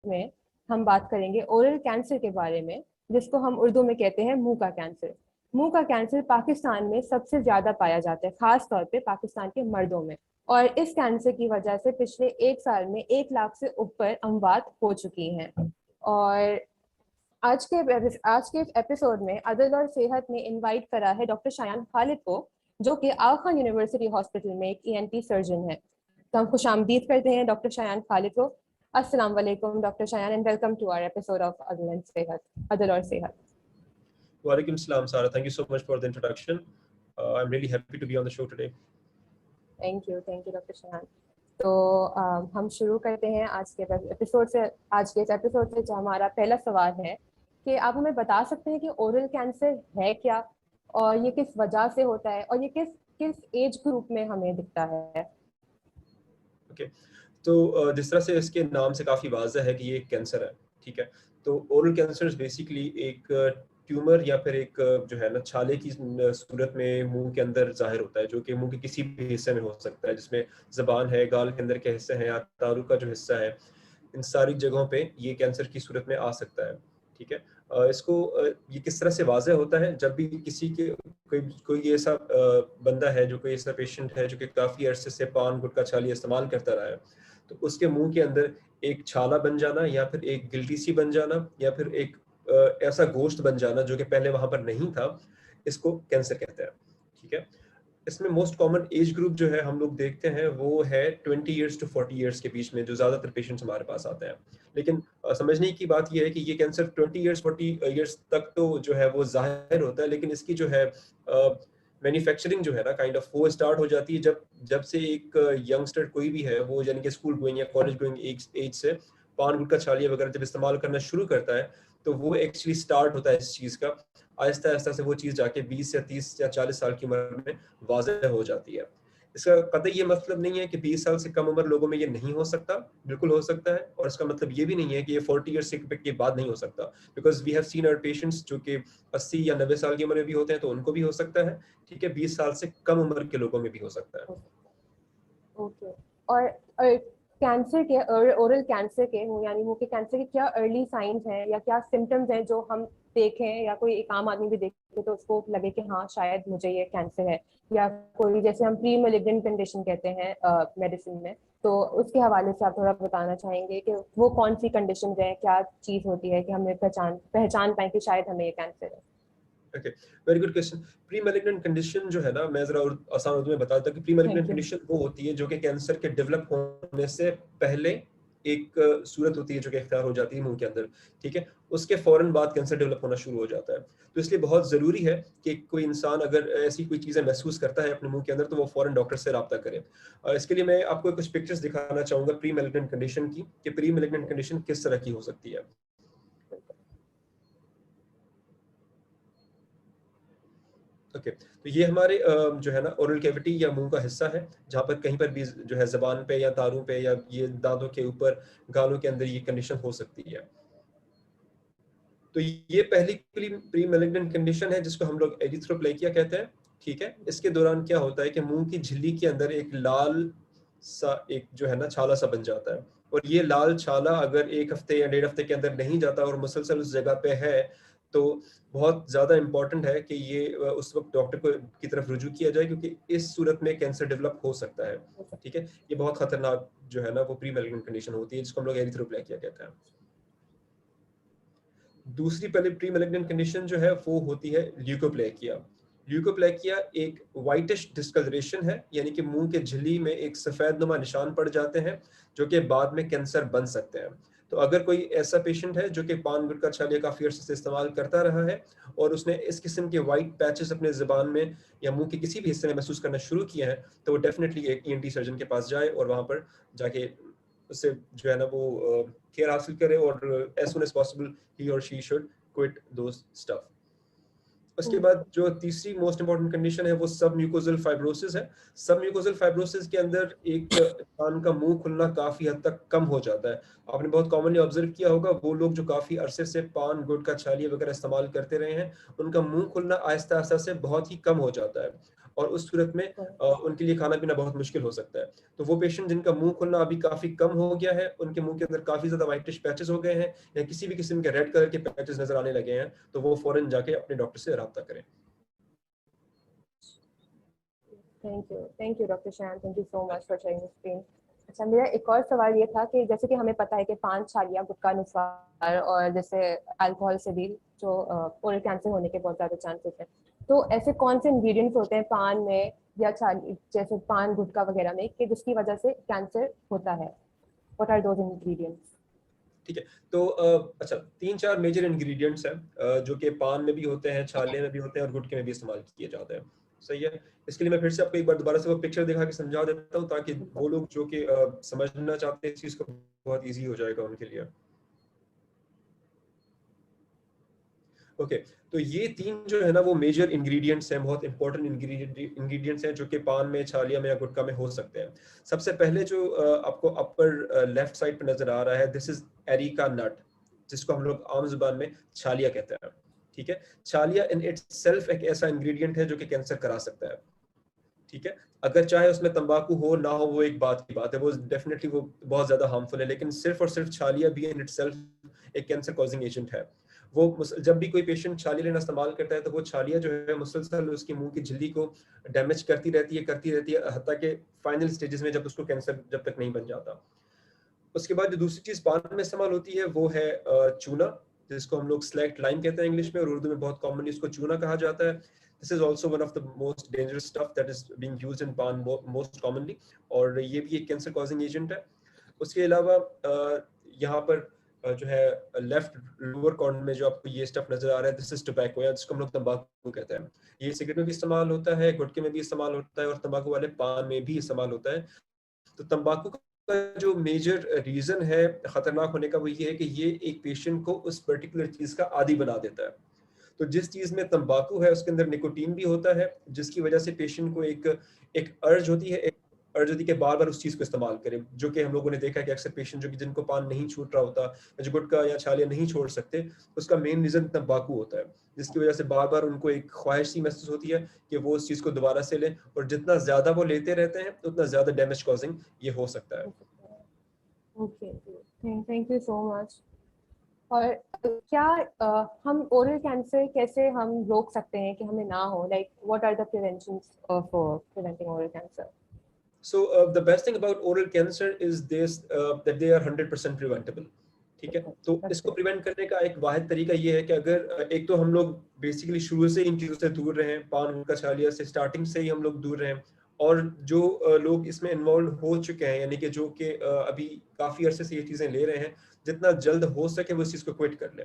में हम बात करेंगे ओरल कैंसर के बारे में, जिसको हम उर्दू में कहते हैं मुंह का कैंसर। मुंह का कैंसर पाकिस्तान में सबसे ज्यादा पाया जाता है, खास तौर पे पाकिस्तान के मर्दों में। और इस कैंसर की वजह से पिछले 1 साल में 1 लाख से ऊपर अमवात हो चुकी हैं। और आज के एपिसोड में अदल और सेहत ने इनवाइट करा है डॉक्टर शायान खालिद को, जो कि आगा खान यूनिवर्सिटी हॉस्पिटल में एक ईएनटी सर्जन है। तो हम खुशामदीद करते हैं डॉक्टर शायान खालिद को। अस्सलाम वालेकुम doctor Shayan and welcome to our episode of अदल और सेहत। Walaikum Salam, Sarah. Thank you so much for the introduction. I'm really happy to be on the show today. Thank you doctor Shayan. तो हम शुरू करते हैं आज के एपिसोड से। आज के इस एपिसोड से जो हमारा पहला सवाल है कि आप हमें बता सकते हैं कि ओरल कैंसर है क्या, और ये किस वजह से होता है, और ये किस किस एज ग्रुप में हमें दिखता है। Okay. तो जिस तरह से इसके नाम से काफ़ी वाज़ह है कि ये एक कैंसर है, ठीक है। तो ओरल कैंसर बेसिकली एक ट्यूमर या फिर एक जो है ना छाले की सूरत में मुंह के अंदर जाहिर होता है, जो कि मुंह के किसी भी हिस्से में हो सकता है, जिसमें ज़बान है, गाल के अंदर के हिस्से हैं या तालु का जो हिस्सा है, इन सारी जगहों पे ये कैंसर की सूरत में आ सकता है, ठीक है। ये किस तरह से वाज़ह होता है, जब भी किसी के कोई ऐसा बंदा है, जो कोई ऐसा पेशेंट है जो कि काफ़ी अरसे से पान गुटखा छाली इस्तेमाल करता रहा है, तो उसके मुंह के अंदर एक छाला बन जाना या फिर एक गिल्टी सी बन जाना या फिर एक ऐसा गोश्त बन जाना जो कि पहले वहां पर नहीं था, इसको कैंसर कहते हैं, ठीक है। इसमें मोस्ट कॉमन एज ग्रुप जो है हम लोग देखते हैं वो है 20 ईयर्स टू 40 ईयर्स के बीच में जो ज़्यादातर पेशेंट्स हमारे पास आते हैं। लेकिन समझने की बात यह है कि ये कैंसर 20 ईयर्स 40 ईयर्स तक तो जो है वो जाहिर होता है, लेकिन इसकी जो है मैन्युफैक्चरिंग जो है ना काइंड ऑफ वो स्टार्ट हो जाती है जब से एक यंगस्टर कोई भी है वो यानी कि स्कूल गोइंग या कॉलेज गोइंग एज से पान गुटखा छालिया वगैरह जब इस्तेमाल करना शुरू करता है, तो वो एक्चुअली स्टार्ट होता है इस चीज़ का। आहिस्ता आहिस्ता से वो चीज़ जाके 20 या 30 या 40 साल की उम्र में वाज़ह हो जाती है। इसका कतई ये मतलब नहीं है कि 20 साल से कम उम्र लोगों में ये नहीं हो सकता, बिल्कुल हो सकता है। और इसका मतलब ये भी नहीं है कि ये 40 ईयर्स के बाद नहीं हो सकता, because we have seen our patients जो कि 80 या 90 साल की उम्र में भी होते हैं, तो उनको भी हो सकता है, ठीक है। 20 साल से कम उम्र के लोगों में भी हो सकता है। ओके। और कैंसर के ओरल कैंसर के यानी मुंह के कैंसर के क्या अर्ली साइंस हैं या क्या सिम्टम्स हैं जो हम देखें, या कोई एक आम आदमी भी देखे तो उसको लगे कि हाँ शायद मुझे ये कैंसर है, या कोई जैसे हम प्री मैलिग्नेंट कंडीशन कहते हैं मेडिसिन में, तो उसके हवाले से आप थोड़ा बताना चाहेंगे कि वो कौन सी कंडीशन है, क्या चीज होती है कि हमें पहचान पाए कि शायद हमें ये कैंसर है। Okay, very good question. Pre malignant condition जो है ना, मैं जरा आसान उर्दू में बताता हूँ कि प्री मैलिग्नेंट कंडीशन वो होती है जो कि कैंसर के डेवलप होने से पहले एक सूरत होती है जो कि इख्तियार हो जाती है मुंह के अंदर, ठीक है। उसके फौरन बाद कैंसर डेवलप होना शुरू हो जाता है। तो इसलिए बहुत ज़रूरी है कि कोई इंसान अगर ऐसी कोई चीज़ें महसूस करता है अपने मुंह के अंदर, तो वो फौरन डॉक्टर से रब्ता करे। इसके लिए मैं आपको कुछ पिक्चर्स दिखाना चाहूँगा प्री मैलिग्नेंट कंडीशन की, कि प्री मैलिग्नेंट कंडीशन किस तरह की हो सकती है। ओके, तो ये हमारे जो है ना ओरल कैविटी या मुंह का हिस्सा है, जहाँ पर कहीं पर भी जो है ज़बान पे या तालू पे या ये दांतों के ऊपर गालों के अंदर ये कंडीशन हो सकती है। तो ये पहली प्री मैलिग्नेंट कंडीशन है जिसको हम लोग एरिथ्रोप्लेकिया कहते हैं, ठीक है। इसके दौरान क्या होता है कि मुंह की झिल्ली के अंदर एक लाल सा एक जो है ना छाला सा बन जाता है, और ये लाल छाला अगर 1 हफ्ते या 1.5 हफ्ते के अंदर नहीं जाता और मुसलसल उस जगह पे है, तो बहुत ज़्यादा इंपॉर्टेंट है कि ये उस वक्त डॉक्टर को की तरफ रुजू किया जाए, क्योंकि इस सूरत में कैंसर डेवलप हो सकता है, ठीक है। ये बहुत खतरनाक जो है ना वो प्री मैलिग्नेंट कंडीशन होती है, जिसको हम लोग एरिथ्रोप्लेकिया कहते हैं। दूसरी पहले प्री मैलिग्नेंट कंडीशन जो है वो होती है ल्यूकोप्लेकिया। ल्यूकोप्लेकिया एक वाइटिश डिस्कलरेशन है, यानी कि मुंह के झिल्ली में एक सफेद नुमा निशान पड़ जाते हैं जो कि बाद में कैंसर बन सकते हैं। तो अगर कोई ऐसा पेशेंट है जो कि पान गुटखा छालिया काफी अर्से से इस्तेमाल करता रहा है और उसने इस किस्म के वाइट पैचेस अपने जुबान में या मुंह के किसी भी हिस्से में महसूस करना शुरू किया है, तो वो डेफिनेटली एक ईएनटी सर्जन के पास जाए और वहां पर जाके उससे जो है ना वो केयर हासिल करे, और एज सुन एज पॉसिबल ही और she should quit those stuff. उसके बाद जो तीसरी मोस्ट इंपॉर्टेंट कंडीशन है वो सब म्यूकोजल फाइब्रोसिस है। सब म्यूकोजल फाइब्रोसिस के अंदर एक इंसान का मुंह खुलना काफी हद तक कम हो जाता है। आपने बहुत कॉमनली ऑब्जर्व किया होगा, वो लोग जो काफी अरसे से पान गुटखा छालिया वगैरह इस्तेमाल करते रहे हैं, उनका मुंह खुलना आहिस्ता आहिस्ता से बहुत ही कम हो जाता है। और उस सूरत में उनके लिए खाना पीना बहुत मुश्किल हो सकता है। तो वो पेशेंट जिनका मुंह खुलना अभी काफी कम हो गया है, उनके मुंह के अंदर काफी ज्यादा व्हाइटिश पैचेस हो गए हैं या किसी भी किस्म के रेड कलर के पैचेस नजर आने लगे हैं, तो वो फौरन जाके अपने डॉक्टर से राब्ता करें। Thank you doctor Shan, thank you so much for sharing this pain. अच्छा, मेरा एक और सवाल ये था कि जैसे कि हमें पता है कि पान, छालिया, गुटखा, नुस्वार और जैसे अल्कोहल से भी जो ओरल कैंसर होने के बहुत ज़्यादा चांसेस हैं, तो ऐसे कौन से इंग्रेडिएंट्स होते हैं पान में या छाली, जैसे पान, गुटखा वगैरह में, कि जिसकी वजह से कैंसर होता है? What are those ingredients? ठीक है, तो अच्छा 3-4 मेजर इंग्रेडिएंट्स हैं जो कि पान में भी होते हैं, छाले में भी होते हैं और गुटखे में भी इस्तेमाल किए जाते हैं। सही है। इसके लिए मैं फिर से आपको एक बार दोबारा से वो पिक्चर दिखा के समझा देता हूँ ताकि वो लोग जो कि समझना चाहते हैं इस चीज को, बहुत इजी हो जाएगा उनके लिए। ओके, तो ये 3 जो है ना वो मेजर इंग्रेडिएंट्स हैं, बहुत इंपॉर्टेंट इंग्रेडिएंट्स हैं जो कि पान में, छालिया में या गुटखा में हो सकते हैं। सबसे पहले जो आपको अपर लेफ्ट साइड पे नजर आ रहा है, दिस इज एरिका नट, जिसको हम लोग आम जुबान में छालिया कहते हैं। ठीक है, छालिया इन इटसेल्फ एक ऐसा इंग्रेडिएंट है जो कि कैंसर करा सकता है। ठीक है, अगर चाहे उसमें तंबाकू हो ना हो वो एक बात की बात है, वो डेफिनेटली वो बहुत ज्यादा हार्मफुल है, लेकिन सिर्फ और सिर्फ छालिया भी इन इटसेल्फ एक कैंसर कॉजिंग एजेंट है। वो जब भी कोई पेशेंट छालिया लेना इस्तेमाल करता है तो वो छालिया जो है मुसलसल उसकी मुंह की झिल्ली को डैमेज करती रहती है हत्ता के फाइनल स्टेजेस में, जब उसको कैंसर जब तक नहीं बन जाता। उसके बाद जो दूसरी चीज पान में इस्तेमाल होती है वो है चूना, जिसको हम लोग स्लैक्ट लाइम कहते हैं इंग्लिश में, और उर्दू में बहुत कॉमनली इसको चूना कहा जाता है। This is also one of the most dangerous stuff that is being used in पान मोस्ट कॉमनली, और ये भी एक कैंसर कॉजिंग एजेंट है। उसके अलावा यहाँ पर जो है लेफ्ट लोअर कॉर्नर में जो आपको ये स्टफ नजर आ रहा है, दिस इज टोबैको, या जिसको हम लोग तंबाकू कहते हैं। ये सिगरेट में भी इस्तेमाल होता है, गुटखे में भी इस्तेमाल होता है और तंबाकू वाले पान में भी इस्तेमाल होता है। तो तंबाकू का जो मेजर रीजन है खतरनाक होने का वो ये है कि ये एक पेशेंट को उस पर्टिकुलर चीज का आदी बना देता है। तो जिस चीज में तंबाकू है उसके अंदर निकोटीन भी होता है, जिसकी वजह से पेशेंट को एक एक अर्ज होती है, अर्ज होती है कि बार बार उस चीज को इस्तेमाल करें, जो कि हम लोगों ने देखा है कि अक्सर पेशेंट जो कि जिनको पान नहीं छूट रहा होता या जो गुटखा या छालिया नहीं छोड़ सकते, उसका मेन रीजन तंबाकू होता है, जिसकी वजह से बार बार उनको एक ख्वाहिश सी महसूस होती है कि वो उस चीज को दोबारा से लें, और जितना ज्यादा वो लेते रहते हैं उतना ज्यादा डैमेज कॉजिंग ये हो सकता है। Okay, thank you so much. और क्या हम ओरल कैंसर कैसे हम रोक सकते हैं कि हमें ना हो? Like what are the preventions of preventing oral cancer? So the best thing about oral cancer is this that they are 100% preventable. ठीक है, तो इसको प्रिवेंट करने का एक वाहिद तरीका ये है कि अगर एक तो हम लोग बेसिकली शुरू से इन चीज़ों से दूर रहें, पान गुटखा छालिया से स्टार्टिंग से ही हम लोग दूर रहें, और जो लोग इसमें इन्वॉल्व हो चुके हैं, यानी कि जो कि अभी काफ़ी अरसे से ये चीज़ें ले रहे हैं, जितना जल्द हो सके वो इस चीज़ को क्विट कर लें।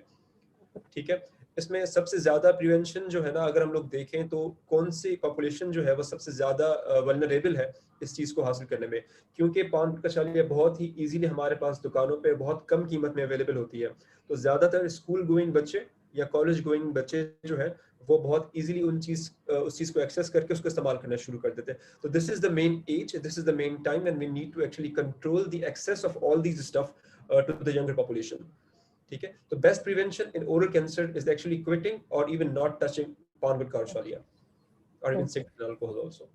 ठीक है, इसमें सबसे ज्यादा प्रिवेंशन जो है ना, अगर हम लोग देखें तो कौन सी पॉपुलेशन जो है वो सबसे ज्यादा वल्नरेबल है इस चीज को हासिल करने में, क्योंकि पान गुटखा छालिया बहुत ही इजीली हमारे पास दुकानों पे बहुत कम कीमत में अवेलेबल होती है। तो ज्यादातर स्कूल गोइंग बच्चे या कॉलेज गोइंग बच्चे जो है वो बहुत इजीली उस चीज को एक्सेस करके उसको इस्तेमाल करना शुरू कर देते हैं। तो this is the main age, this is the main time and we need to actually control the access of all these stuff to the younger population. ठीक है, तो best prevention in oral cancer is actually quitting और even not touching paan gutkha और छालिया, और even cigarette alcohol also.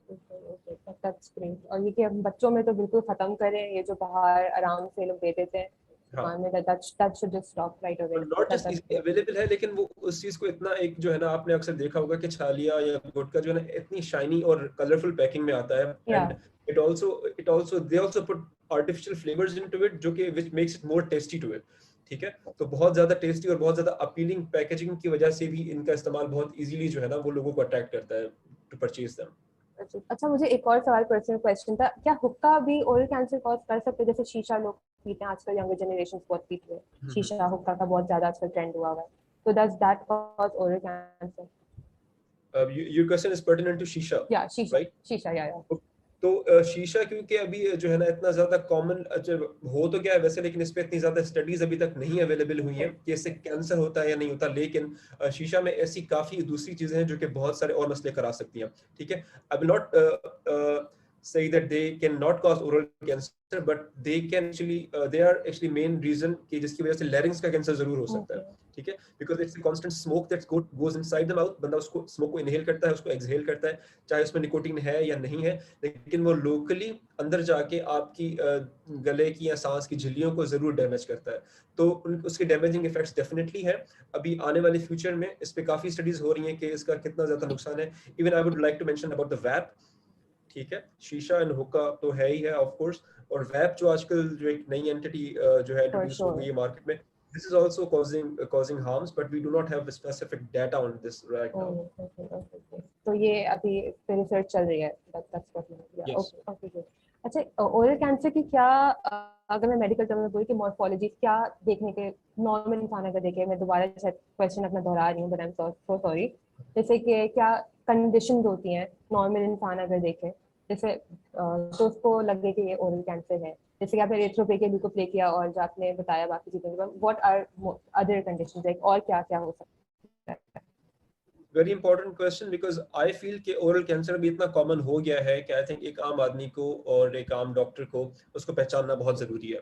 That's great. और ये कि हम बच्चों में तो बिल्कुल खत्म करें ये जो बाहर आराम से लोग दे देते हैं दुकान में, that should just stop right away. Not just available है, लेकिन वो उस चीज को इतना एक जो है ना, आपने अक्सर देखा होगा कि छालिया या गुटखा जो है ना इतनी शाइनी और कलरफुल पैकिंग में आता है, and it also they also put artificial flavours into it, जो कि which makes it more tasty to it. ठीक है, तो बहुत ज्यादा टेस्टी और बहुत ज्यादा अपीलिंग पैकेजिंग की वजह से भी इनका इस्तेमाल बहुत इजीली जो है ना वो लोगों को अट्रैक्ट करता है टू परचेज देम। अच्छा, मुझे एक और सवाल, पर्सनल क्वेश्चन था, क्या हुक्का भी ओरल कैंसर कॉज कर सकते हैं? जैसे शीशा लोग पीते हैं आजकल, यंगर जनरेशन बहुत पीते हैं शीशा, हुक्का का बहुत ज्यादा आजकल ट्रेंड हुआ है, तो does that cause oral cancer? Your question is pertinent to shisha, या शीशा, right? शीशा, या तो शीशा क्योंकि अभी जो है ना इतना ज्यादा कॉमन हो तो गया है वैसे, लेकिन इस पे इतनी ज्यादा स्टडीज अभी तक नहीं अवेलेबल हुई हैं कि इससे कैंसर होता है या नहीं होता, लेकिन शीशा में ऐसी काफी दूसरी चीजें हैं जो कि बहुत सारे और मसले करा सकती हैं। ठीक है, I will not say that they cannot cause oral cancer, but they can actually they are actually main reason कि जिसकी वजह से larynx का कैंसर जरूर हो सकता है। ठीक है, because it's constant smoke that goes inside the mouth, बंदा उसको स्मोक को इनहेल करता है, उसको एक्सहेल करता है, चाहे उसमें निकोटीन है या नहीं है, लेकिन वो लोकली अंदर जाके आपकी गले की या सांस की झिल्लियों को जरूर डैमेज करता है। तो उसके डैमेजिंग इफेक्ट्स डेफिनेटली है। अभी आने वाले फ्यूचर में इस पे काफी स्टडीज हो रही हैं कि इसका कितना ज्यादा नुकसान है। Even I would like to mention about the vape, ठीक है, शीशा एंड हुक्का तो है ही है ऑफ कोर्स, और वैप जो आजकल जो एक नई एंटिटी जो है for इंट्रोड्यूस हो गई sure. है मार्केट में, this is also causing harms, but we do not have specific data on this right now. Oh, okay. तो ये अभी पे रिसर्च चल रही है, that's what yeah. Yes. Okay, good. अच्छा, ओरल कैंसर की क्या अगर मैं मेडिकल टर्म में बोलूँ कि मॉर्फोलॉजी क्या देखने के नॉर्मल इंसान अगर देखे, मैं दोबारा शायद क्वेश्चन अपना दोहरा रही हूँ, but I am so sorry, जैसे कि क्या कंडीशंस होती हैं नॉर्मल इंसान अगर देखे, जैसे तो उसको लगे कि ये ओरल कैंसर है, जैसे कि आपने एरिथ्रोप्लेकिया, ल्यूकोप्लेकिया और जो आपने बताया बाकी चीजें, what are other conditions, like और क्या क्या हो सकता है? Very important question, because I feel कि ओरल कैंसर भी इतना कॉमन हो गया है कि आई थिंक एक आम आदमी को और एक आम डॉक्टर को उसको पहचानना बहुत जरूरी है,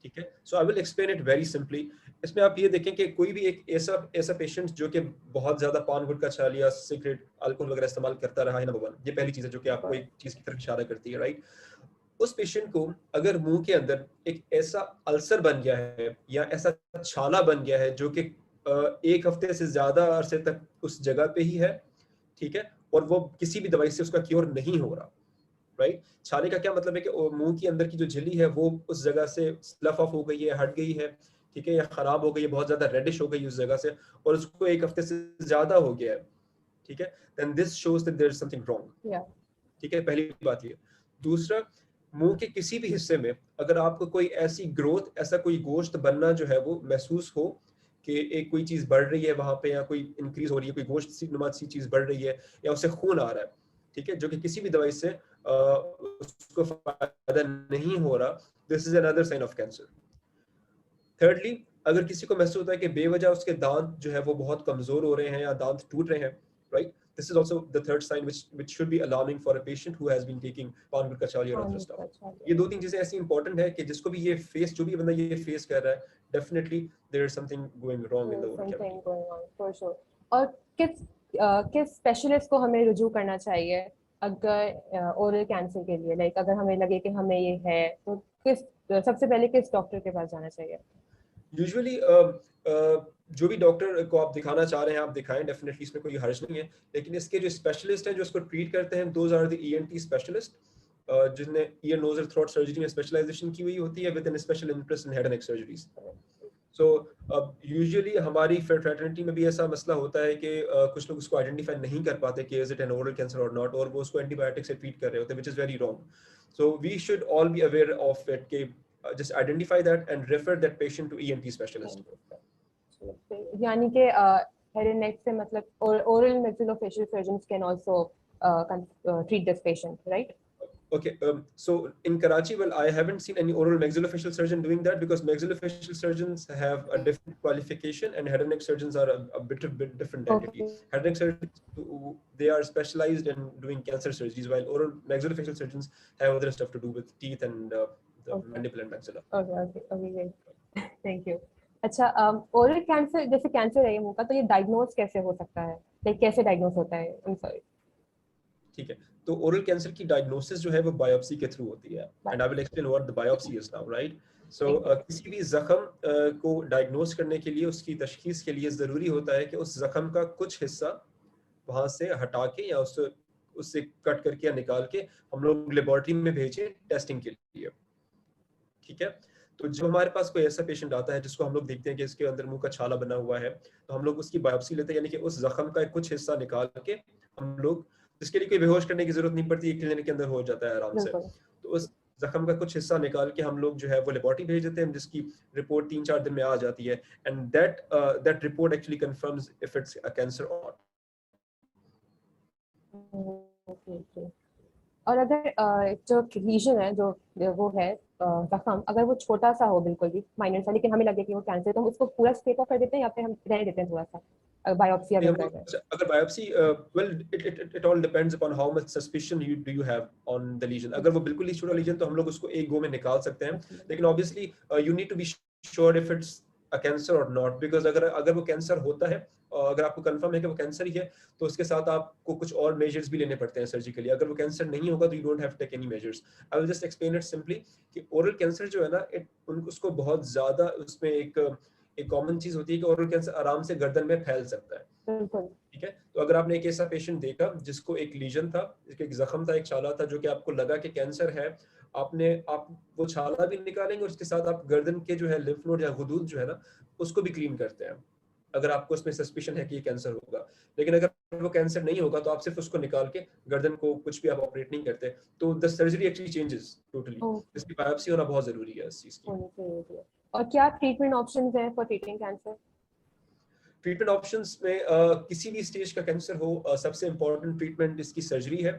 ठीक है। So I will explain it very simply. इसमें आप ये देखें कि कोई भी एक ऐसा पेशेंट जो कि बहुत ज्यादा पान गुटखा छाल या सिगरेट अल्कोहल वगैरह इस्तेमाल करता रहा है, नंबर वन, ये पहली चीज है जो कि आपको एक चीज की तरफ इशारा करती है, राइट। उस पेशेंट को अगर मुंह के अंदर एक ऐसा अल्सर बन गया है या ऐसा छाला बन गया है जो कि एक हफ्ते से ज्यादा अरसे तक उस जगह पे ही है, ठीक है, और वो किसी भी दवाई से उसका क्योर नहीं हो रहा, राइट। छाले का क्या मतलब है कि मुंह के अंदर की जो झिल्ली है वो उस जगह से स्लफ ऑफ हो गई है, हट गई है, ठीक है, या खराब हो गई है, बहुत ज्यादा रेडिश हो गई उस जगह से, और उसको एक हफ्ते से ज्यादा हो गया है, ठीक है, then this shows that there is something wrong, ठीक है, पहली बात ये। दूसरा, मुंह के किसी भी हिस्से में अगर आपको कोई ऐसी ग्रोथ, ऐसा कोई गोश्त बनना जो है वो महसूस हो कि एक कोई चीज बढ़ रही है वहां पे, या कोई इंक्रीज हो रही है, कोई गोश्त सी नुमा सी चीज बढ़ रही है, या उससे खून आ रहा है, ठीक है, जो कि किसी भी दवाई से उसको फायदा नहीं हो रहा, this is another sign of cancer. Thirdly, अगर किसी को महसूस होता है कि बेवजह उसके दांत जो है वो बहुत कमजोर हो रहे हैं या दांत टूट रहे हैं, right, this is also the third sign which should be alarming for a patient who has been taking pan gutka chali or other stuff. ये दो तीन चीजें ऐसी इंपॉर्टेंट है कि जिसको भी ये फेस, जो भी बंदा ये फेस कर रहा है, definitely there is something going wrong in the oral cavity. For sure. और किस स्पेशलिस्ट को हमें रुजू करना चाहिए अगर ओरल कैंसर के लिए, लाइक अगर हमें लगे कि हमें ये है, तो किस सबसे पहले किस डॉक्टर के पास जाना चाहिए? यूजुअली जो भी डॉक्टर को आप दिखाना चाह रहे हैं आप दिखाएं, डेफिनेटली इसमें कोई हर्ज नहीं है, लेकिन इसके जो स्पेशलिस्ट हैं जो इसको ट्रीट करते हैं, those are the ENT specialist, जिसने ईयर नोज और थ्रोट सर्जरी में स्पेशलाइजेशन की हुई होती है with an special interest in head and neck surgeries. So usually हमारी फ्रेटर्निटी में भी ऐसा मसला होता है कि कुछ लोग उसको आइडेंटिफाई नहीं कर पाते कि is it N oral cancer और नॉट, और वो उसको एंटीबायोटिक से ट्रीट कर रहे होते हैं, which is very wrong. So we should all be aware of it कि just identify that and refer that patient to ENT specialist. यानी कि head and neck से मतलब oral maxillofacial surgeons can also treat this patient, right? Okay, so in Karachi, well, I haven't seen any oral maxillofacial surgeon doing that because maxillofacial surgeons have a different qualification and head and neck surgeons are a bit different entity. Head and neck surgeons, they are specialized in doing cancer surgeries, while oral maxillofacial surgeons have other stuff to do with teeth and the mandible and maxilla. Okay, great. Thank you. अच्छा, oral cancer जैसे cancer है ये मुंह का, तो ये diagnose कैसे हो सकता है, लाइक कैसे डायग्नोज होता है? I'm sorry. ठीक है, तो ओरल कैंसर की डायग्नोसिस जो है वो बायोप्सी के थ्रू होती है, and I will explain what the biopsy is now, right. सो किसी भी जख्म को डायग्नोस करने के लिए, उसकी तशखीस के लिए ज़रूरी होता है कि उस जख्म का कुछ हिस्सा वहां से हटा के या उससे कट करके या निकाल के हम लोग लेबोरेटरी में भेजें टेस्टिंग के लिए, ठीक है। तो जब हमारे पास कोई ऐसा पेशेंट आता है जिसको हम लोग देखते हैं कि इसके अंदर मुंह का छाला बना हुआ है, तो हम लोग उसकी बायोप्सी लेते हैं, यानी कि उस जख्म का कुछ हिस्सा निकाल के हम लोग, जिसके लिए कोई बेहोश करने की जरूरत नहीं पड़ती, एक क्लिनिक के अंदर हो जाता है आराम से, तो उस जख्म का कुछ हिस्सा निकाल के हम लोग जो है वो लेबोरेटरी भेज देते हैं, जिसकी रिपोर्ट 3-4 दिन में आ जाती है, and that report actually confirms if it's a cancer और नॉट। और अगर जो लीजन है, जो वो है जख्म, अगर वो छोटा सा हो, बिल्कुल भी माइनर सा, लेकिन हमें लगे कि वो कैंसर, तो हम उसको पूरा स्क्रेप ऑफ कर देते हैं या फिर हम रहने देते हैं थोड़ा सा बायोप्सी अगर कर रहे हैं? अगर biopsy, well it all depends upon how much suspicion you have on the lesion. अगर वो बिल्कुल ही छोटा लीजन तो हम लोग उसको एक गो में निकाल सकते हैं, लेकिन obviously you need to be sure if it's a cancer or not, because अगर वो कैंसर होता है और अगर आपको कंफर्म है कि वो कैंसर ही है तो उसके साथ आपको कुछ और मेजर्स भी लेने पड़ते हैं सर्जिकली। अगर वो कैंसर नहीं होगा तो you don't have to take any measures. I will just explain it simply कि ओरल कैंसर जो है ना, उसको बहुत ज्यादा उसमें एक कॉमन चीज होती है कि ओरल कैंसर आराम से गर्दन में फैल सकता है। बिल्कुल। ठीक है, तो अगर आपने एक ऐसा पेशेंट देखा जिसको एक लीजन था, एक जख्म था, एक छाला था, जो कि आपको लगा कि कैंसर है, आप वो छाला भी निकालेंगे और उसके साथ आप गर्दन के जो है लिम्फ नोड या गुदूद जो है ना उसको भी क्लीन करते हैं, अगर आपको उसमें सस्पिशन है कि ये कैंसर होगा। लेकिन अगर वो कैंसर नहीं होगा तो आप सिर्फ उसको निकाल के गर्दन को कुछ भी आप ऑपरेट नहीं करते, तो the surgery actually changes totally. Okay. इसकी बायोप्सी होना बहुत जरूरी है इस चीज की। होनी चाहिए। और क्या ट्रीटमेंट ऑप्शंस हैं for treating cancer? Treatment options में किसी भी स्टेज का कैंसर हो, सबसे इम्पोर्टेंट ट्रीटमेंट इसकी सर्जरी है।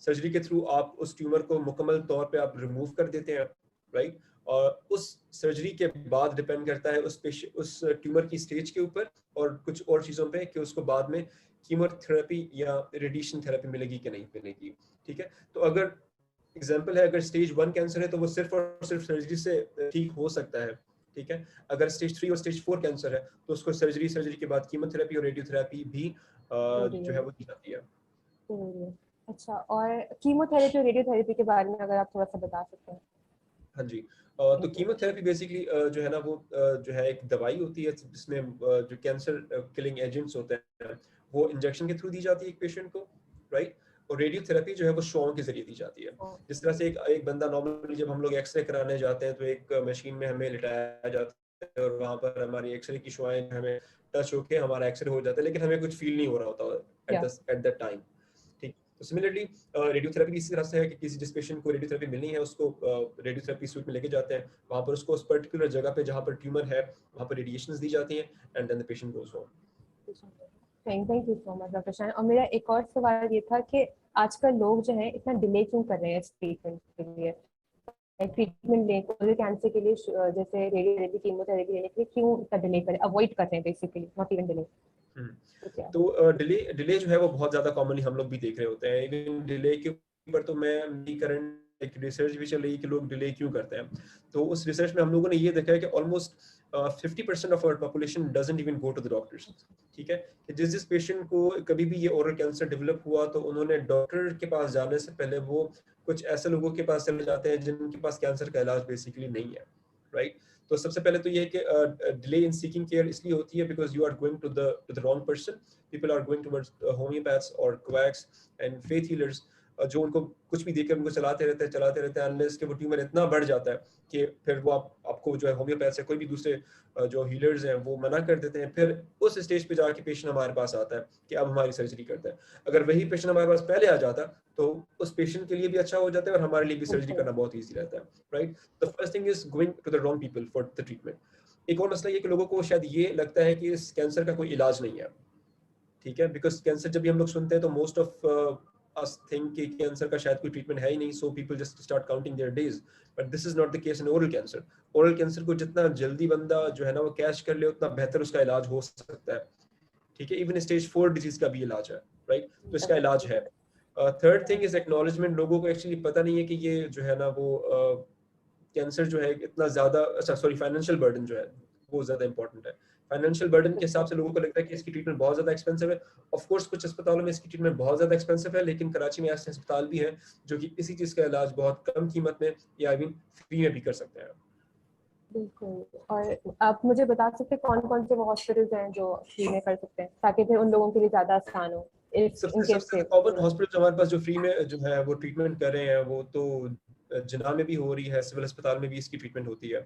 सर्जरी के थ्रू आप उस ट्यूमर को मुकम्मल तौर पे आप रिमूव कर देते हैं, राइट। और उस सर्जरी के बाद डिपेंड करता है उस ट्यूमर की स्टेज के ऊपर और कुछ और चीज़ों पे कि उसको बाद में कीमोथेरेपी या रेडिएशन थेरेपी मिलेगी कि नहीं मिलेगी। ठीक है, तो अगर एग्जाम्पल है, अगर स्टेज 1 कैंसर है तो वो सिर्फ और सिर्फ सर्जरी से ठीक हो सकता है। ठीक है, अगर स्टेज 3 और स्टेज 4 कैंसर है तो उसको सर्जरी के बाद कीमोथेरेपी और रेडियोथेरेपी भी जरूरी जो है। है वो दी जाती है। जरूरी है। अच्छा, और कीमोथेरेपी और रेडियोथेरेपी के बारे में अगर आप थोड़ा सा बता सकते हैं। हाँ जी, तो कीमोथेरेपी बेसिकली जो है ना वो जो है एक दवाई होती है जिसमें जो कैंसर किलिंग एजेंट्स होते हैं वो इंजेक्शन के थ्रू दी जाती है एक पेशेंट को, राइट। और रेडियोथेरेपी जो है वो शॉट के जरिए दी जाती है। जिस तरह से एक बंदा नॉर्मली जब हम लोग एक्सरे कराने जाते हैं तो एक मशीन में हमें लिटाया जाता है और वहाँ पर हमारी एक्सरे की शुआएं हमें टच होके हमारा एक्सरे हो जाता है, लेकिन हमें कुछ फील नहीं हो रहा होता या एट दैट टाइम। ठीक, तो सिमिलरली रेडियोथेरेपी भी इसी तरह से है कि जिस पेशेंट को रेडियोथेरेपी मिलनी है उसको रेडियोथेरेपी सूट में लेके जाते हैं, वहाँ पर उसको उस पर्टिकुलर जगह पे जहाँ पर ट्यूमर है वहाँ पर रेडिएशंस दी जाती हैं and then the patient goes home. Thank you so much doctor Shan. और मेरा एक और सवाल ये था कि आजकल लोग जो है इतना डिले क्यों कर रहे हैं इस ट्रीटमेंट के लिए? ट्रीटमेंट लें कोलोरेक्टल कैंसर के लिए, जैसे रेडियोथेरेपी कीमोथेरेपी लेने के लिए क्यों इतना डिले करें, अवॉइड करते हैं बेसिकली, नॉट इवन डिले? तो क्या? तो डिले डिले जो है वो बहुत ज्यादा कॉमनली हम लोग भी देख रहे होते हैं। इवन डिले के ऊपर तो मैं मेरी करंट एक रिसर्च भी चल रही है कि लोग डिले क्यों करते हैं। तो उस रिसर्च में हम लोगों ने ये देखा है कि almost 50% of our population doesn't even go to the doctors. ठीक है, कि जिस पेशेंट को कभी भी ये ओरल कैंसर डेवलप हुआ तो उन्होंने डॉक्टर के पास जाने से पहले वो कुछ ऐसे लोगों के पास चले जाते हैं जिनके पास कैंसर का इलाज बेसिकली नहीं है, राइट। तो सबसे पहले तो ये है कि डिले इन सीकिंग केयर इसलिए होती है because you are going to the wrong person. People are going towards homeopaths और क्वैक्स एंड फेथ हीलर्स, जो उनको कुछ भी देकर उनको चलाते रहते हैं अनलेस कि वो ट्यूमर इतना बढ़ जाता है कि फिर वो आपको जो है होम्योपैथ से कोई भी दूसरे जो हीलर्स हैं वो मना कर देते हैं। फिर उस स्टेज पे जाके पेशेंट हमारे पास आता है कि अब हमारी सर्जरी करते हैं। अगर वही पेशेंट हमारे पास पहले आ जाता तो उस पेशेंट के लिए भी अच्छा हो जाता है और हमारे लिए भी सर्जरी करना बहुत ईजी रहता है, right. The first thing is going to the wrong people for the treatment. एक और मसला ये कि लोगों को शायद ये लगता है कि इस कैंसर का कोई इलाज नहीं है। ठीक है, बिकॉज कैंसर जब भी हम लोग सुनते हैं तो मोस्ट ऑफ us think कि कैंसर का शायद कोई ट्रीटमेंट है ही नहीं, so people just start counting their days, but this is not the case in oral cancer. oral cancer को जितना जल्दी बंदा जो है ना वो कैच कर ले उतना बेहतर उसका इलाज हो सकता है। ठीक है, इवन स्टेज 4 डिजीज का भी इलाज है, राइट। तो इसका इलाज है। Third thing is acknowledgement. लोगों को एक्चुअली पता नहीं है कि ये जो है ना वो कैंसर जो है इतना ज्यादा, अच्छा सॉरी, फाइनेंशियल बर्डन जो है वो ज्यादा इंपॉर्टेंट है। फाइनेंशियल बर्डन के हिसाब से लोगों को लगता है कि इसकी ट्रीटमेंट बहुत ज्यादा एक्सपेंसिव है। ऑफ कोर्स कुछ अस्पतालों में इसकी ट्रीटमेंट बहुत ज्यादा एक्सपेंसिव है, लेकिन कराची में ऐसे अस्पताल भी हैं जो कि इसी चीज का इलाज बहुत कम कीमत में या आई मीन फ्री में भी कर सकते हैं। बिल्कुल। और आप मुझे बता सकते हैं कौन कौन से वो हॉस्पिटल्स हैं जो फ्री में कर सकते हैं, ताकि फिर उन लोगों के लिए ज्यादा आसान हो इफ इन केस सबसे से? कॉमन हॉस्पिटल हमारे पास जो फ्री में जो है वो ट्रीटमेंट कर रहे हैं वो तो जिन्ना में भी हो रही है, सिविल अस्पताल में भी इसकी ट्रीटमेंट होती है।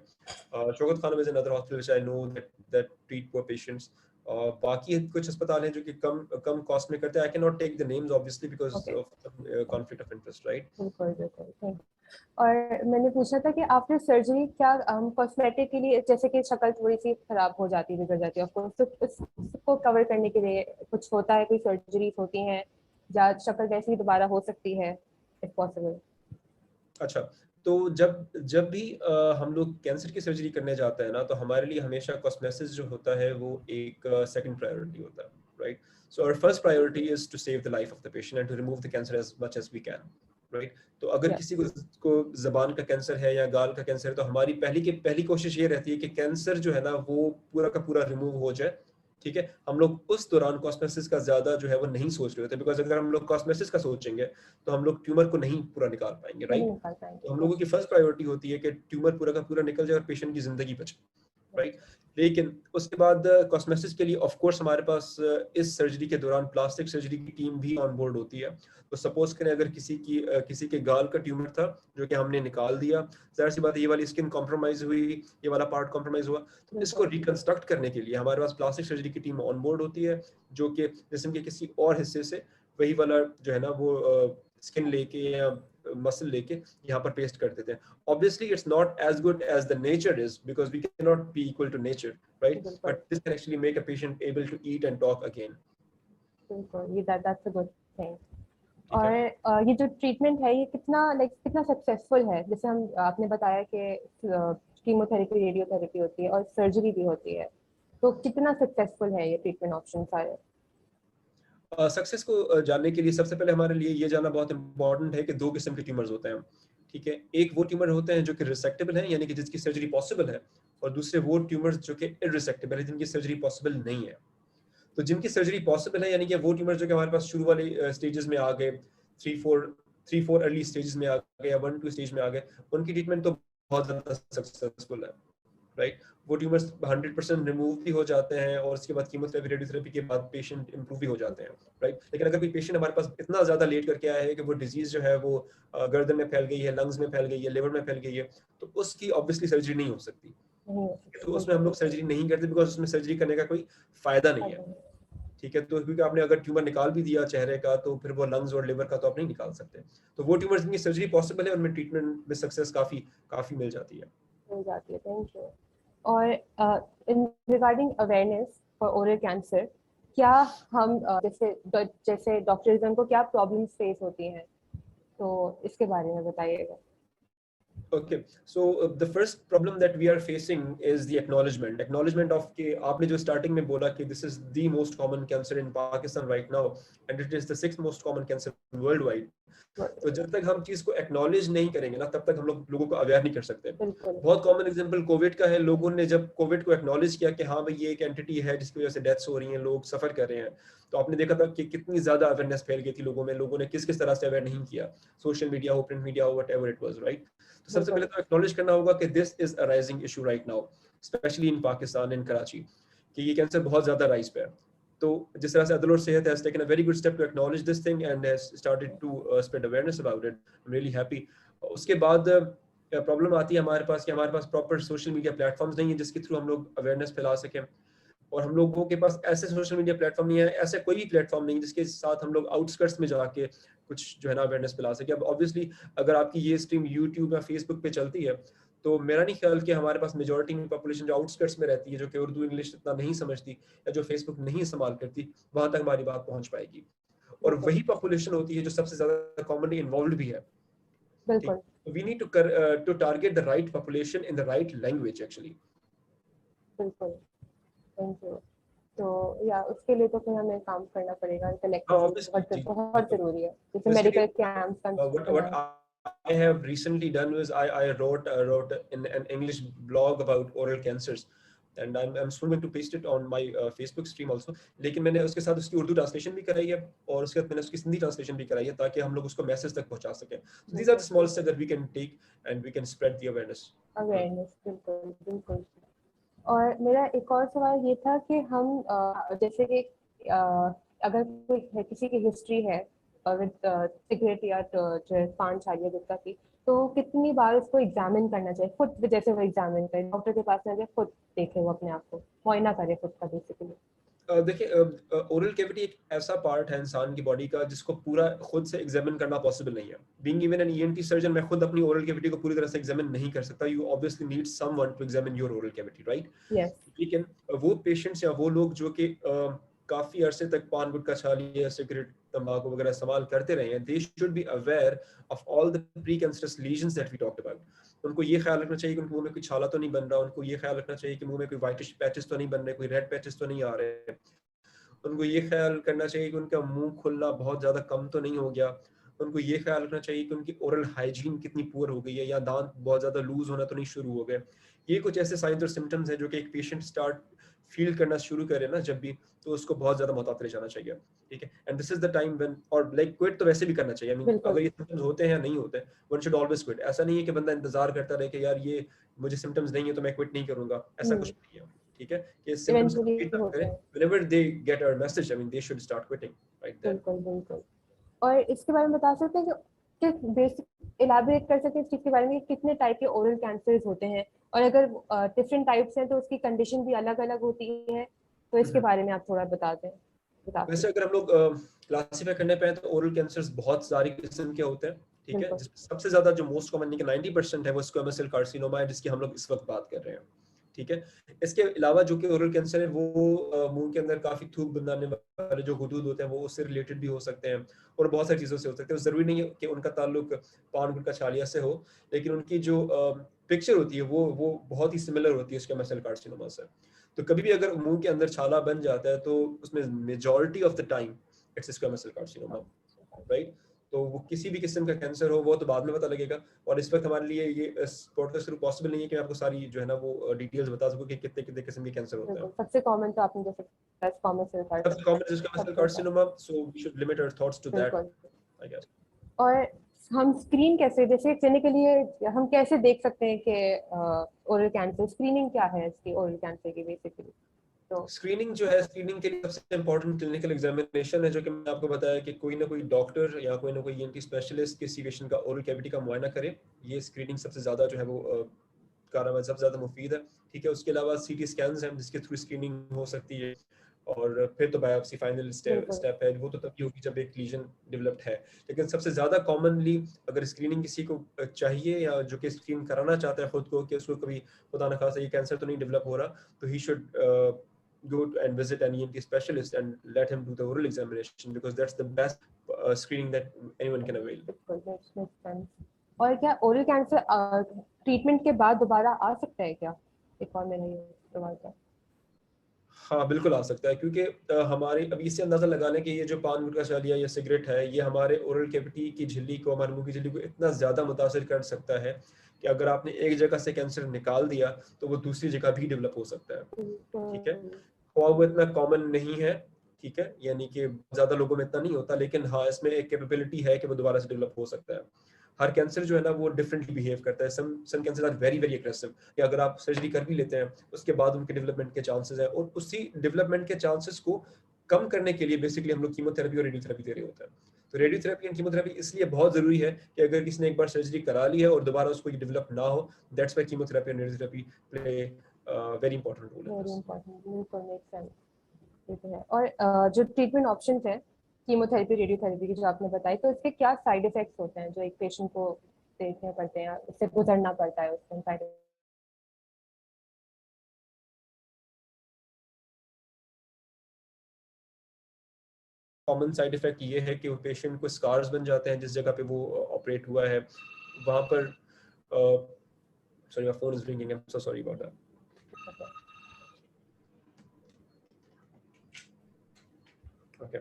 Shaukat Khanum is another hospital which I know that treat poor patients. बाकी कुछ अस्पताल हैं जो कि कम कम कॉस्ट में करते हैं। I can not take the names obviously because okay. Of conflict of interest, right. बिल्कुल बिल्कुल, थैंक यू। और मैंने पूछा था कि आफ्टर सर्जरी क्या हम कॉस्मेटिक के लिए, जैसे कि शक्ल थोड़ी सी खराब हो जाती है, बिगड़ जाती है, ऑफ कोर्स, तो उसको कवर करने के लिए कुछ होता है, कोई सर्जरीज होती हैं या शक्ल वैसी ही दोबारा हो सकती है इफ पॉसिबल? अच्छा, तो जब भी हम लोग कैंसर की सर्जरी करने जाते हैं ना तो हमारे लिए हमेशा कॉस्मेसिस जो होता है वो एक सेकंड प्रायोरिटी होता है, right. So our first priority is to save the life of the patient and to remove the cancer as much as we can, right. तो अगर किसी को जबान का कैंसर है या गाल का कैंसर है, तो हमारी पहली कोशिश ये रहती है कि कैंसर जो है ना वो पूरा का पूरा रिमूव हो जाए। ठीक है, हम लोग उस दौरान कॉस्मेसिस का ज्यादा जो है वो नहीं सोच रहे होते, बिकॉज अगर हम लोग कॉस्मेसिस का सोचेंगे तो हम लोग ट्यूमर को नहीं पूरा निकाल पाएंगे, राइट। तो हम लोगों की फर्स्ट प्रायोरिटी होती है कि ट्यूमर पूरा का पूरा निकल जाए और पेशेंट की जिंदगी बचे, राइट। लेकिन उसके बाद कॉस्मेसिस के लिए ऑफ कोर्स हमारे पास इस सर्जरी के दौरान प्लास्टिक सर्जरी की टीम भी ऑन बोर्ड होती है। तो सपोज करें अगर किसी के गाल का ट्यूमर था जो कि हमने निकाल दिया, जाहिर सी बात है ये वाली स्किन कॉम्प्रोमाइज हुई, ये वाला पार्ट कॉम्प्रोमाइज हुआ, तो इसको रिकंस्ट्रक्ट करने के लिए हमारे पास प्लास्टिक सर्जरी की टीम ऑन बोर्ड होती है, जो कि जिस्म के किसी और हिस्से से वही वाला जो है ना वो स्किन लेके या मसल लेके यहाँ पर पेस्ट कर देते हैं। Obviously, it's not as good as the nature is because we cannot be equal to nature, right? But this can actually make a patient able to eat and talk again. That's a good thing. और ये जो treatment है ये कितना successful है? जैसे आपने बताया कि कीमोथेरेपी, रेडियोथेरेपी होती है और सर्जरी भी होती है, तो कितना सक्सेसफुल है ये ट्रीटमेंट ऑप्शन सारे? सक्सेस को जानने के लिए सबसे पहले हमारे लिए ये जानना बहुत इंपॉर्टेंट है कि दो किस्म के ट्यूमर्स होते हैं, ठीक है। एक वो ट्यूमर होते हैं जो कि रिसेक्टेबल हैं, यानी कि जिसकी सर्जरी पॉसिबल है, और दूसरे वो ट्यूमर्स जो कि इररिसेक्टेबल है, जिनकी सर्जरी पॉसिबल नहीं है। तो जिनकी सर्जरी पॉसिबल है, यानी कि वो ट्यूमर जो कि हमारे पास शुरू वाले स्टेजेस में आ गए, 3-4 अर्ली स्टेजेस में आ गए या 1-2 स्टेज में आ गए, उनकी ट्रीटमेंट तो बहुत ज़्यादा सक्सेसफुल है, राइट। वो ट्यूमर्स 100% रिमूव भी हो जाते हैं और उसके बाद कीमोथेरेपी, रेडियोथेरेपी के बाद पेशेंट इंप्रूव भी हो जाते हैं, राइट। लेकिन अगर कोई पेशेंट हमारे पास इतना ज़्यादा लेट करके आया है कि वो डिजीज़ जो है वो गर्दन में फैल गई है, लंग्स में फैल गई है, लिवर में फैल गई है, तो उसकी ऑब्वियसली सर्जरी नहीं हो सकती। तो उसमें हम लोग सर्जरी नहीं करते बिकॉज उसमें सर्जरी करने का कोई फायदा नहीं है, ठीक है। तो क्योंकि आपने अगर ट्यूमर निकाल भी दिया चेहरे का, तो फिर वो लंग्स और लिवर का तो आप नहीं निकाल सकते। तो वो ट्यूमर्स जिनकी सर्जरी पॉसिबल है उनमें ट्रीटमेंट में सक्सेस काफी मिल जाती है। Thank you. और in regarding awareness for oral cancer, क्या हम जैसे डॉक्टर्स को क्या प्रॉब्लम्स फेस होती हैं, तो इसके बारे में बताइएगा। Okay, so the first problem that we are facing is the acknowledgement of कि आपने जो starting में बोला कि this is the most common cancer in Pakistan right now and it is the 6th most common cancer worldwide. तो जब तक हम चीज को एक्नॉलेज नहीं करेंगे ना, तब तक हम लोगों को अवेयर नहीं कर सकते। बहुत कॉमन एग्जांपल कोविड का है। लोगों ने जब कोविड को एक्नॉलेज किया कि हाँ भाई ये एक एंटिटी है जिसकी वजह से डेथ्स हो रही हैं, लोग सफर कर रहे हैं, तो आपने देखा था कि कितनी ज्यादा अवेयरनेस फैल गई थी लोगों ने किस किस तरह से अवेयर नहीं किया, सोशल मीडिया हो, प्रिंट मीडिया हो, व्हाटएवर इट वाज, राइट। तो सबसे पहले तो एक्नॉलेज करना होगा कि this is a rising issue right now, especially in Pakistan, in Karachi, कि ये कैंसर बहुत ज्यादा राइज पे है। तो जिस तरह से अदल और सेहत has taken a very good step to acknowledge this thing and has started to spread awareness about it, I'm really happy. उसके बाद प्रॉब्लम आती है हमारे पास कि हमारे पास प्रॉपर सोशल मीडिया प्लेटफॉर्म्स नहीं है जिसके थ्रू हम लोग अवेयरनेस फैला सकें, और हम लोगों के पास ऐसे सोशल मीडिया प्लेटफॉर्म नहीं है, ऐसे कोई भी प्लेटफॉर्म नहीं जिसके साथ हम लोग आउटस्कर्ट्स में जाके कुछ जो है ना अवेयरनेस फैला सके। अब ऑब्वियसली अगर आपकी ये स्ट्रीम यूट्यूब या फेसबुक पे चलती है, तो मेरा नहीं ख्याल कि हमारे पास मेजॉरिटी में पॉपुलेशन जो आउटस्कर्ट्स में रहती है, जो कि उर्दू इंग्लिश इतना नहीं समझती या जो फेसबुक नहीं इस्तेमाल करती, वहां तक हमारी बात पहुंच पाएगी। और वही पॉपुलेशन होती है जो सबसे ज्यादा कॉमनली इन्वॉल्व भी है। बिल्कुल, we need to target the right population in the right language actually. बिल्कुल, थैंक यू। तो या उसके लिए तो फिर हमें काम करना पड़ेगा कलेक्टिवली, बहुत जरूरी है, जैसे medical camps. what I have recently done was I wrote in an English blog about oral cancers and I'm soon going to paste it on my Facebook stream also. लेकिन मैंने उसके साथ उसकी उर्दू ट्रांसलेशन भी कराई है और उसके बाद मैंने उसकी हिंदी ट्रांसलेशन भी कराई है ताकि हम लोग उसको मैसेज तक पहुंचा सकें। So these are the small steps that we can take and we can spread the awareness. बिल्कुल बिल्कुल। और मेरा एक और सवाल ये था कि हम जैसे कि अगर कोई किसी की हिस्ट्री है विद सिगरेट या पान छालिया गुटखा की, तो कितनी बार उसको एग्जामिन करना चाहिए खुद, जैसे वो एग्जामिन करे, डॉक्टर के पास ना जाए, खुद देखे, वो अपने आप को मुआयना करे खुद का बेसिकली। देखिए ओरल कैविटी एक ऐसा पार्ट है इंसान की बॉडी का जिसको पूरा खुद से एग्जामिन करना पॉसिबल नहीं है। Being even an ENT surgeon, मैं खुद अपनी ओरल कैविटी को पूरी तरह से एग्जामिन नहीं कर सकता। You obviously need someone to examine your oral cavity, right? Yes. लेकिन वो पेशेंट्स या वो लोग जो कि काफी अरसे तक पान गुटखा छालिया सिगरेट तंबाकू वगैरह इस्तेमाल करते रहे हैं, they should be aware of all the pre cancerous lesions that we talked about. उनको ये ख्याल रखना चाहिए कि उनके मुंह में कोई छाला तो नहीं बन रहा, उनको ये ख्याल रखना चाहिए कि मुंह में कोई व्हाइटिश पैचेस तो नहीं बन रहे, कोई रेड पैचेस तो नहीं आ रहे, उनको ये ख्याल करना चाहिए कि उनका मुंह खुलना बहुत ज्यादा कम तो नहीं हो गया, उनको ये ख्याल रखना चाहिए कि उनकी ओरल हाइजीन कितनी पुअर हो गई है, या दांत बहुत ज़्यादा लूज होना तो नहीं शुरू हो गए। ये कुछ ऐसे साइंस और सिम्टम्स हैं जो कि एक पेशेंट स्टार्ट फील करना शुरू करे ना जब भी, तो उसको बहुत ज़्यादा मोहतात ले जाना चाहिए, ठीक है। And this is the time when, और लाइक क्विट तो वैसे भी करना चाहिए, आई मीन बिल्कुल। अगर ये सिम्टम्स होते हैं या नहीं होते, वन शुड ऑलवेज क्विट। ऐसा नहीं है कि बंदा इंतजार करता रहे कि यार ये मुझे सिम्टम्स नहीं है तो मैं क्विट नहीं करूंगा, ऐसा कुछ नहीं है, ठीक है। कि सिम्टम्स इवेंचुअली कंप्लीट ना होता करें, है। Whenever they get our message, I mean they should start quitting right there. बिल्कुल बिल्कुल। और इसके बारे में बता सकते हैं कि बेसिक इलाबोरेट कर सकते हैं इस चीज के बारे में कि कितने टाइप के ओरल कैंसर्स होते हैं, और अगर डिफरेंट टाइप्स हैं तो उसकी कंडीशन भी अलग अलग होती है, तो इसके बारे में आप थोड़ा बता वैसे सकते अगर हम लोग क्लासिफाई करने पे तो ओरल कैंसर्स बहुत सारी किस्म के होते हैं, हैं। ठीक है। बिल्कुल जिसमें सबसे ज्यादा जो मोस्ट कॉमन कि 90% है वो स्क्वेमस सेल कार्सिनोमा है, जिसकी हम लोग इस वक्त बात कर रहे हैं, ठीक है। इसके अलावा जो कि ओरल कैंसर है वो मुंह के अंदर काफी थूक बनाने वाले जो हुदूद होते हैं वो उससे रिलेटेड भी हो सकते हैं, और बहुत सारी चीजों से हो सकते हैं। जरूरी नहीं है कि उनका ताल्लुक पान गुटखा छालिया से हो, लेकिन उनकी जो पिक्चर होती है वो बहुत ही सिमिलर होती है स्क्वेमस सेल कार्सिनोमा से। तो कभी भी अगर मुंह के अंदर छाला बन जाता है तो उसमें majority of the time it's squamous cell carcinoma, right. तो वो किसी भी किस्म का कैंसर हो वो तो बाद में पता लगेगा, और इस वक्त हमारे लिए ये इस पॉडकास्ट थ्रू पॉसिबल नहीं है कि मैं आपको सारी जो है ना वो डिटेल्स बता सकूं कि कितने कितने किस्म के कैंसर होते हैं। बिल्कुल। सबसे कॉमन तो आपने जैसे कॉमन सेल सबसे common carcinoma is squamous cell सबसे ज्यादा। Carcinoma, so we should limit our thoughts to that, बिल्कुल। I guess. और हम स्क्रीन कैसे, जैसे क्लिनिकली हम कैसे देख सकते हैं कि ओरल कैंसर, स्क्रीनिंग क्या है इसकी ओरल कैंसर की बेसिकली? तो स्क्रीनिंग जो है, स्क्रीनिंग के लिए सबसे इंपॉर्टेंट क्लिनिकल एग्जामिनेशन है, जो कि मैंने आपको बताया कि कोई ना कोई डॉक्टर या कोई ना कोई ईएनटी स्पेशलिस्ट किसी पेशेंट का ओरल कैविटी का मुआयना करे। ये स्क्रीनिंग सबसे ज्यादा जो है वो कारगर, सबसे ज्यादा मुफीद है, ठीक है। उसके अलावा सीटी स्कैन्स हैं जिसके थ्रू स्क्रीनिंग हो सकती है, और फिर तो बायोप्सी फाइनल बिल्कुल स्टेप है, वो तो तभी होगी जब एक लीजन डेवलप्ड है। लेकिन सबसे ज्यादा कॉमनली अगर स्क्रीनिंग किसी को चाहिए, या जो कि स्क्रीन कराना चाहता है खुद को कि उसको कभी खुदा न खासा ये कैंसर तो नहीं डेवलप हो रहा, तो he should go and visit an ENT specialist and let him do the oral examination, because that's the best screening that anyone can avail. बिल्कुल, दैट्स मेक सेंस। और क्या ओरल कैंसर ट्रीटमेंट के बाद दोबारा आ सकता है क्या? एक और मेरा ये सवाल था। हाँ बिल्कुल आ सकता है, क्योंकि हमारे अभी इससे अंदाजा लगा लें कि ये जो पान गुटखा छालिया या सिगरेट है, ये हमारे ओरल कैविटी की झिल्ली को, हमारे मुंह की झिल्ली को इतना ज्यादा मुतासिर कर सकता है कि अगर आपने एक जगह से कैंसर निकाल दिया तो वो दूसरी जगह भी डेवलप हो सकता है, ठीक है। और वो इतना कॉमन नहीं है, ठीक है, यानी कि ज्यादा लोगों में इतना नहीं होता, लेकिन हाँ इसमें एक कैपेबिलिटी है कि वो दोबारा से डेवलप हो सकता है। हर कैंसर जो है ना वो डिफरेंटली बिहेव करता है। Some cancer are very very aggressive, कि अगर आप सर्जरी कर भी लेते हैं उसके बाद उनके डेवलपमेंट के चांसेस है, और उसी डेवलपमेंट के चांसेस को कम करने के लिए बेसिकली हम लोग कीमोथेरेपी और रेडियोथेरेपी दे रहे होते हैं। तो रेडियोथेरेपी एंड कीमोथेरेपी इसलिए बहुत जरूरी है कि अगर किसी ने एक बार सर्जरी करा ली है और दोबारा उसको डेवलप ना हो, that's why chemotherapy and radiotherapy play very important role in very this. Important, बिल्कुल मेक सेंस। ये तो है। और जो ट्रीटमेंट ऑप्शंस हैं कीमोथेरेपी रेडियोथेरेपी की जो आपने बताई, तो इसके क्या साइड इफेक्ट्स होते हैं जो एक पेशेंट को देखने पड़ते हैं, उससे गुजरना पड़ता है उसके साइड? कॉमन साइड इफेक्ट ये है कि वो पेशेंट को स्कार्स बन जाते हैं जिस जगह पे वो ऑपरेट हुआ है वहां पर। Sorry my phone is ringing, I am so sorry about that. Okay,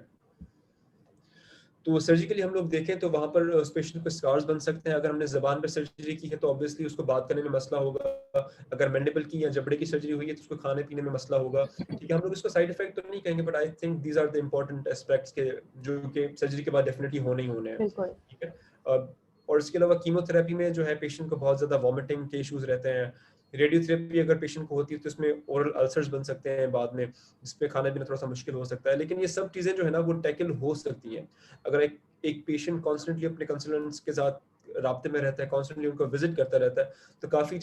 तो सर्जिकली हम लोग देखें तो वहां पर उस पेशेंट को स्कार्स बन सकते हैं। अगर हमने जबान पर सर्जरी की है तो ऑब्वियसली उसको बात करने में मसला होगा। अगर मैंडिबल की या जबड़े की सर्जरी हुई है तो उसको खाने पीने में मसला होगा, ठीक है। हम लोग इसको साइड इफेक्ट तो नहीं कहेंगे, but I think these are the important aspects के जो कि सर्जरी के बाद डेफिनेटली होने ही होने हैं, बिल्कुल ठीक है। और इसके अलावा कीमोथेरेपी में जो है पेशेंट को बहुत ज्यादा वॉमिटिंग के इश्यूज रहते हैं। रेडियोथेरेपी अगर पेशेंट को होती है तो इसमें ओरल अल्सर्स बन सकते हैं बाद में, जिसपे खाना पीना थोड़ा सा मुश्किल हो सकता है। लेकिन ये सब चीजें जो है ना वो टैकल हो सकती हैं अगर एक पेशेंट कॉन्स्टेंटली अपने कंसल्टेंट्स के साथ राब्ते में रहता है, कॉन्स्टेंटली उनको विजिट करता रहता है, तो काफी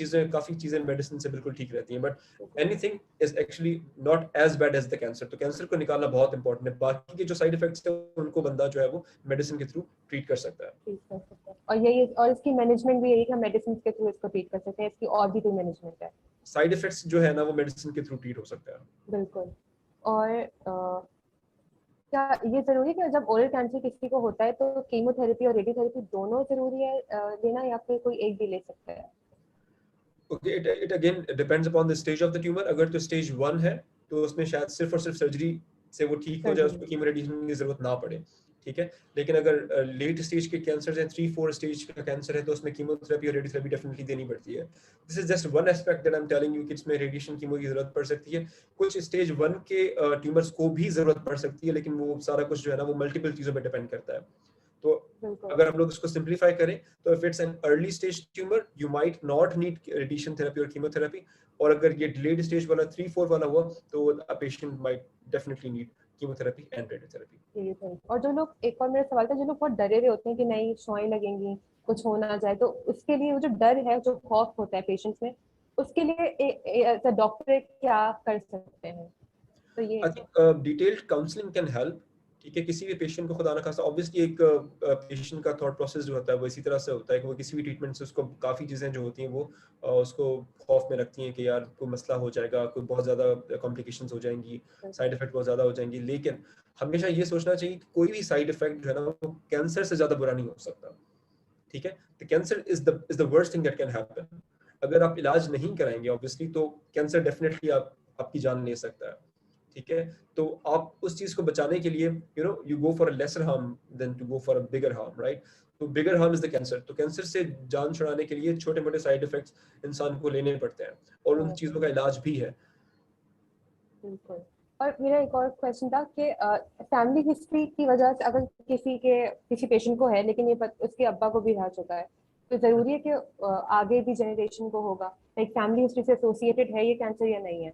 चीजें मेडिसिन से बिल्कुल ठीक रहती हैं। But anything is actually not as bad as the cancer. तो कैंसर को निकालना बहुत इंपॉर्टेंट है, बाकी के जो साइड इफेक्ट्स है उनको बंदा जो है वो मेडिसिन के थ्रू ट्रीट कर सकता है। ठीक कर सकते हैं। और यही, और इसकी मैनेजमेंट भी यही कि मेडिसिन के थ्रू इसको ट्रीट कर सकते हैं, इसकी और भी कोई मैनेजमेंट है? साइड इफेक्ट्स जो है ना वो मेडिसिन के थ्रू ट्रीट हो सकता है। बिल्कुल। और क्या ये जरूरी है कि जब ओरल कैंसर किसी को होता है तो कीमोथेरेपी और रेडियोथेरेपी दोनों जरूरी है लेना, या फिर कोई एक भी ले सकता है? Okay, it again depends upon the stage of the tumour. अगर तो स्टेज 1 है तो उसमें शायद सिर्फ और सिर्फ सर्जरी से वो ठीक हो जाए, सर्जरी। उसको कीमो रेडिएशन की जरूरत ना पड़े, ठीक है। लेकिन अगर लेट स्टेज के कैंसर है, 3-4 स्टेज का कैंसर है, तो उसमें कीमोथेरेपी और रेडियोथेरेपी डेफिनेटली देनी पड़ती है। This is just one aspect that I am telling you कि इसमें रेडिएशन कीमो की जरूरत पड़ सकती है। कुछ स्टेज 1 के ट्यूमर्स को भी जरूरत पड़ सकती है, लेकिन वो सारा कुछ जो है ना वो मल्टीपल चीजों पे डिपेंड करता है। तो अगर हम लोग इसको सिंप्लीफाई करें तो if it's an early stage tumour you might not need radiation therapy और कीमोथेरेपी, और अगर ये डिलेड स्टेज वाला 3-4 वाला हुआ तो a patient might definitely need chemotherapy and radiotherapy. और जो लोग, एक और मेरा सवाल था, जो लोग बहुत डरे हुए होते हैं कि नहीं सुई लगेंगी, कुछ हो ना जाए, तो उसके लिए वो जो डर है, जो खौफ होता है पेशेंट्स में, उसके लिए डॉक्टर क्या कर सकते हैं? तो ये I think detailed counselling can help. ठीक है, किसी भी पेशेंट को खुदा ना खास्ता ऑब्वियसली एक पेशेंट का थॉट प्रोसेस जो होता है वो इसी तरह से होता है कि वो किसी भी ट्रीटमेंट से उसको काफ़ी चीज़ें जो होती हैं वो उसको खौफ में रखती हैं कि यार कोई मसला हो जाएगा, कोई बहुत ज़्यादा कॉम्प्लिकेशंस हो जाएंगी, साइड इफेक्ट बहुत ज़्यादा हो जाएंगी। लेकिन हमेशा ये सोचना चाहिए कि कोई भी साइड इफेक्ट जो है ना वो कैंसर से ज़्यादा बुरा नहीं हो सकता। ठीक है, the cancer is the worst thing that can happen. अगर आप इलाज नहीं कराएंगे ऑब्वियसली तो कैंसर डेफिनेटली आपकी जान ले सकता है। ठीक है, तो आप उस चीज को बचाने के लिए you go for a lesser harm than to go for a bigger harm, right? तो bigger harm is the cancer. तो कैंसर से जान छुड़ाने के लिए छोटे मोटे साइड इफेक्ट्स इंसान को लेने पड़ते हैं और उन चीजों का इलाज भी है। बिल्कुल। और मेरा एक और क्वेश्चन था कि फैमिली हिस्ट्री की वजह से अगर किसी पेशेंट को है, लेकिन उसके अब्बा को भी रह चुका है, तो जरूरी है कि आगे भी जनरेशन को होगा, लाइक फैमिली हिस्ट्री से एसोसिएटेड है ये कैंसर या नहीं है?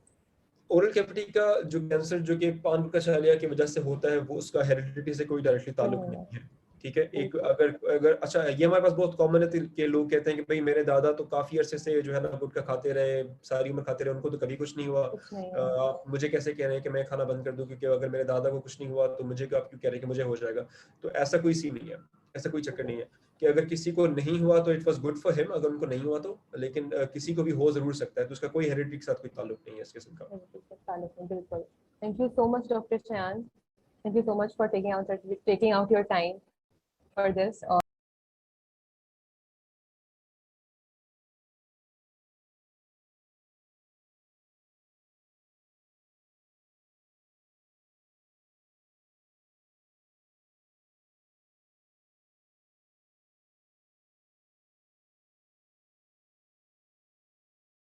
ओरल कैविटी का जो कैंसर जो कि पान का छालिया की वजह से होता है वो उसका हेरिडिटी से कोई डायरेक्टली ताल्लुक नहीं है। ठीक है, एक अगर अगर अच्छा ये हमारे पास बहुत कॉमन है कि लोग कहते हैं कि भाई मेरे दादा तो काफी अरसे से जो है ना गुटखा खाते रहे, सारी उम्र खाते रहे, उनको तो कभी कुछ नहीं हुआ, आप मुझे कैसे कह रहे हैं कि मैं खाना बंद कर दूं, क्योंकि अगर मेरे दादा को कुछ नहीं हुआ तो मुझे आप क्यों कह रहे हैं कि मुझे हो जाएगा? तो ऐसा कोई सीन नहीं है, ऐसा कोई चक्कर नहीं है कि अगर किसी को नहीं हुआ तो it was good for him, अगर उनको नहीं हुआ तो, लेकिन किसी को भी हो जरूर सकता है, तो उसका कोई हेरिडिटी के साथ कोई ताल्लुक नहीं है इस किस्म का। बिल्कुल। Thank you so much doctor Shayan, thank you so much for taking out your time for this.